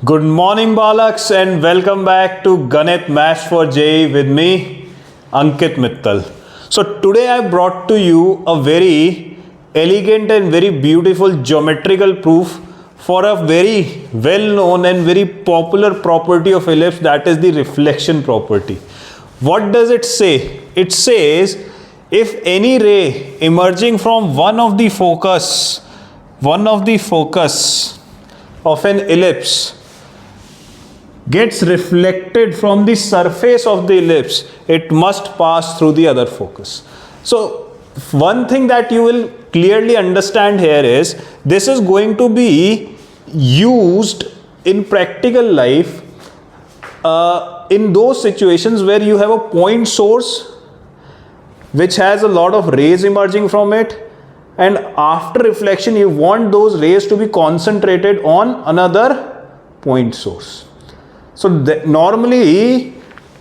Good morning, Balaks, and welcome back to Ganit Maths for JEE with me, Ankit Mittal. So today I brought to you a very elegant and very beautiful geometrical proof for a very well-known and very popular property of ellipse, that is the reflection property. What does it say? It says if any ray emerging from one of the focus of an ellipse gets reflected from the surface of the ellipse, it must pass through the other focus. So one thing that you will clearly understand here is this is going to be used in practical life in those situations where you have a point source which has a lot of rays emerging from it, and after reflection you want those rays to be concentrated on another point source. So normally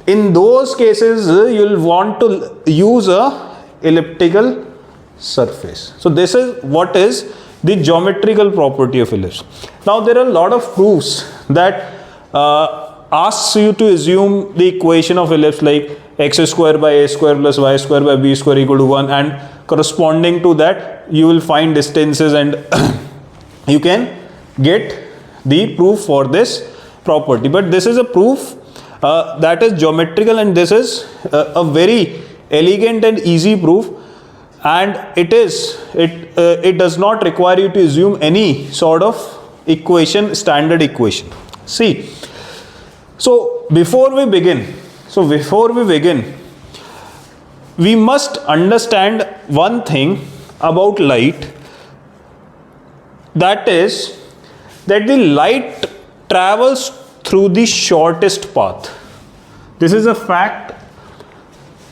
in those cases you'll want to use a elliptical surface. So this is what is the geometrical property of ellipse. Now there are a lot of proofs that asks you to assume the equation of ellipse like x square by a square plus y square by b square equal to 1, and corresponding to that you will find distances and you can get the proof for this property. But this is a proof that is geometrical, and this is a very elegant and easy proof, and it does not require you to assume any sort of equation, standard equation. See, so before we begin, we must understand one thing about light, that is that the light travels through the shortest path. This is a fact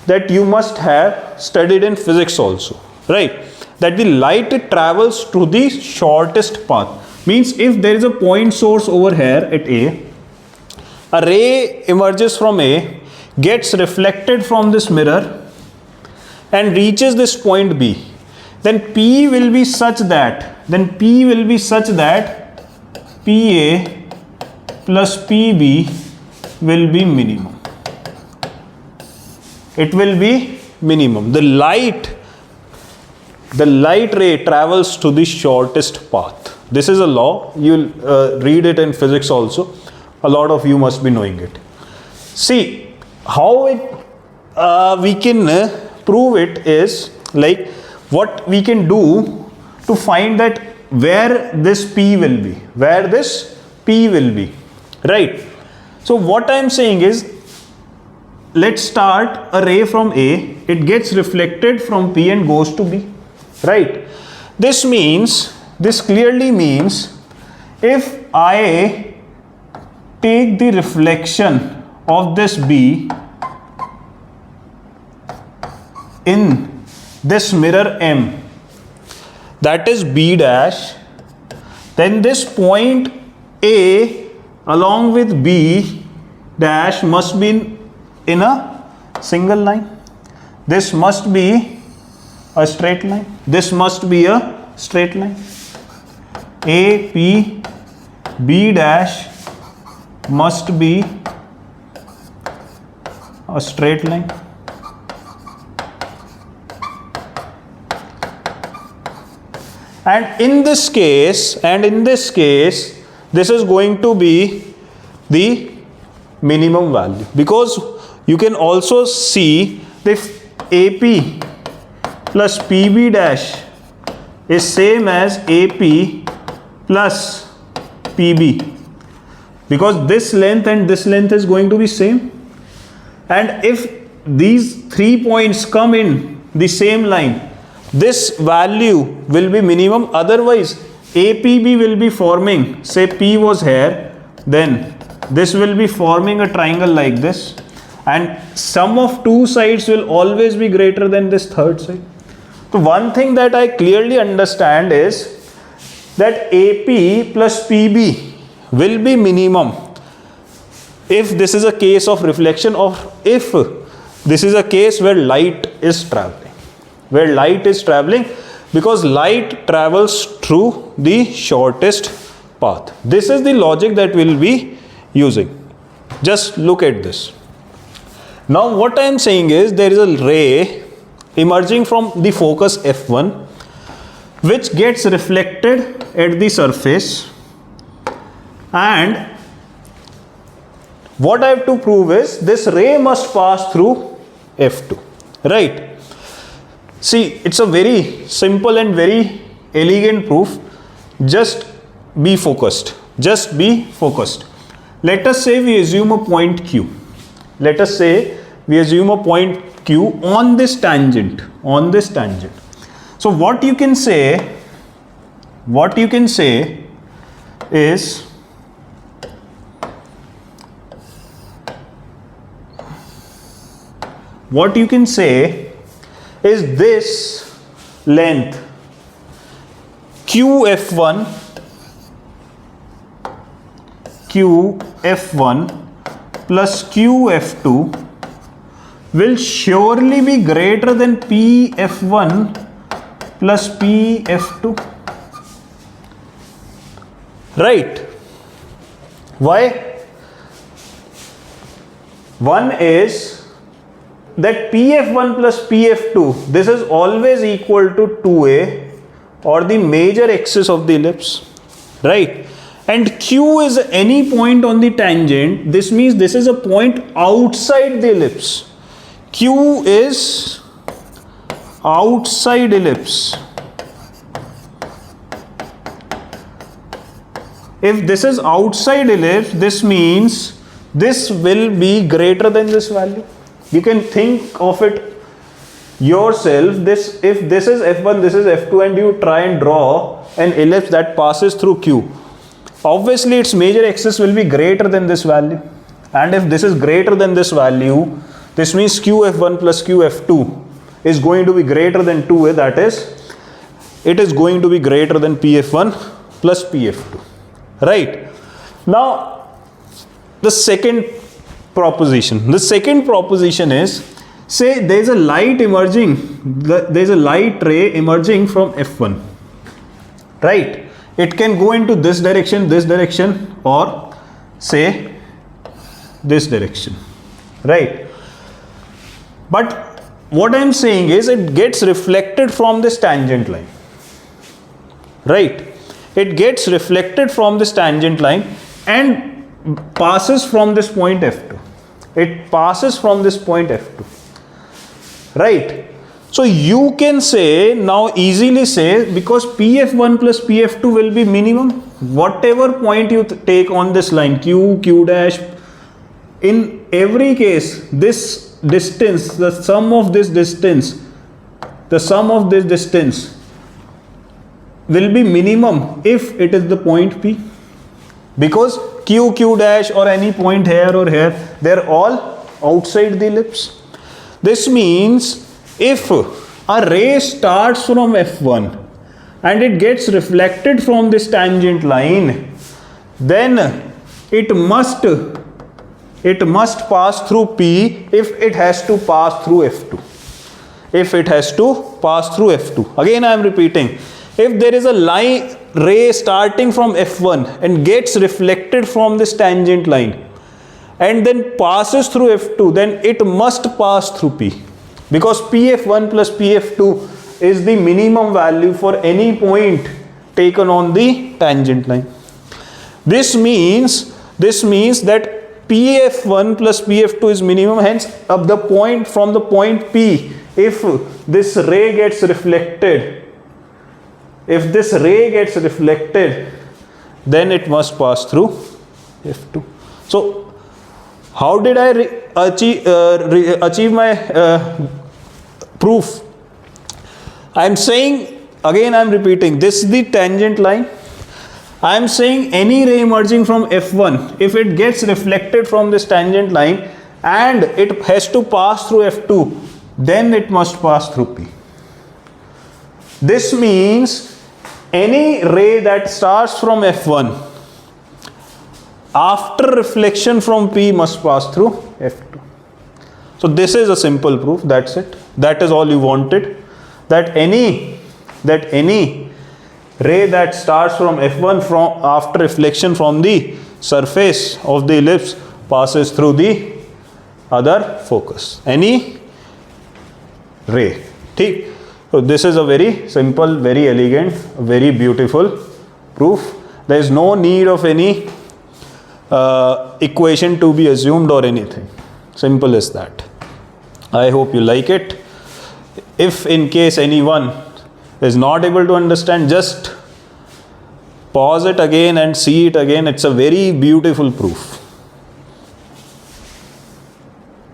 that you must have studied in physics also, right? That the light travels through the shortest path. Means if there is a point source over here at A, a ray emerges from A, gets reflected from this mirror and reaches this point B, then P will be such that PA plus PB will be minimum. It will be minimum. The light ray travels to the shortest path. This is a law. You'll read it in physics also. A lot of you must be knowing it. See how we can prove it is like what we can do to find that where this P will be, right? So what I am saying is, let's start a ray from A, it gets reflected from P and goes to B, right? This clearly means if I take the reflection of this B in this mirror M, that is B dash, then this point A along with B dash must be in a single line. This must be a straight line. This must be a straight line. A, P, B dash must be a straight line. And in this case, this is going to be the minimum value, because you can also see if AP plus PB dash is same as AP plus PB, because this length and this length is going to be same, and if these 3 points come in the same line, this value will be minimum. Otherwise APB will be forming, say P was here, then this will be forming a triangle like this, and sum of two sides will always be greater than this third side. So one thing that I clearly understand is that AP plus PB will be minimum if this is a case of reflection, or if this is a case where light is traveling, because light travels through the shortest path. This is the logic that we'll be using. Just look at this. Now what I am saying is there is a ray emerging from the focus F1 which gets reflected at the surface, and what I have to prove is this ray must pass through F2, right? See, it's a very simple and very elegant proof. Just be focused. Just be focused. Let us say we assume a point Q. Let us say we assume a point Q on this tangent. On this tangent. So what you can say is this length QF1 plus QF2 will surely be greater than PF1 plus PF2, right? Why? One is that PF1 plus PF2, this is always equal to 2a, or the major axis of the ellipse, right? And Q is any point on the tangent. This means this is a point outside the ellipse. Q is outside ellipse. If this is outside ellipse, this means this will be greater than this value. You can think of it yourself. This, if this is F1, this is F2, and you try and draw an ellipse that passes through Q, obviously its major axis will be greater than this value. And if this is greater than this value, this means QF1 plus QF2 is going to be greater than 2a, that is, it is going to be greater than PF1 plus PF2, right? Now, the second proposition is, say there is a light emerging, there is a light ray emerging from F1, right? It can go into this direction, or say this direction, right? But what I am saying is it gets reflected from this tangent line, right? It gets reflected from this tangent line and passes from this point F2. It passes from this point F2, right? So you can say, now easily say, because PF1 plus PF2 will be minimum, whatever point you take on this line, Q, Q dash, in every case, this distance, the sum of this distance will be minimum if it is the point P, because Q, Q dash, or any point here or here, they are all outside the ellipse. This means if a ray starts from F1 and it gets reflected from this tangent line, then it must pass through P if it has to pass through F2. If it has to pass through F2. Again I am repeating, if there is a line ray starting from F1 and gets reflected from this tangent line and then passes through F2, then it must pass through P, because PF1 plus PF2 is the minimum value for any point taken on the tangent line. This means that PF1 plus PF2 is minimum, hence from the point P, if this ray gets reflected, then it must pass through F2. So how did I achieve my proof? I am saying, again I am repeating, this is the tangent line. I am saying any ray emerging from F1, if it gets reflected from this tangent line and it has to pass through F2, then it must pass through P. This means any ray that starts from F1 after reflection from P must pass through F2. So this is a simple proof, that's it. That is all you wanted. That any ray that starts from F1 from after reflection from the surface of the ellipse passes through the other focus. Any ray. ठीक. So this is a very simple, very elegant, very beautiful proof. There is no need of any equation to be assumed or anything. Simple as that. I hope you like it. If in case anyone is not able to understand, just pause it again and see it again. It's a very beautiful proof.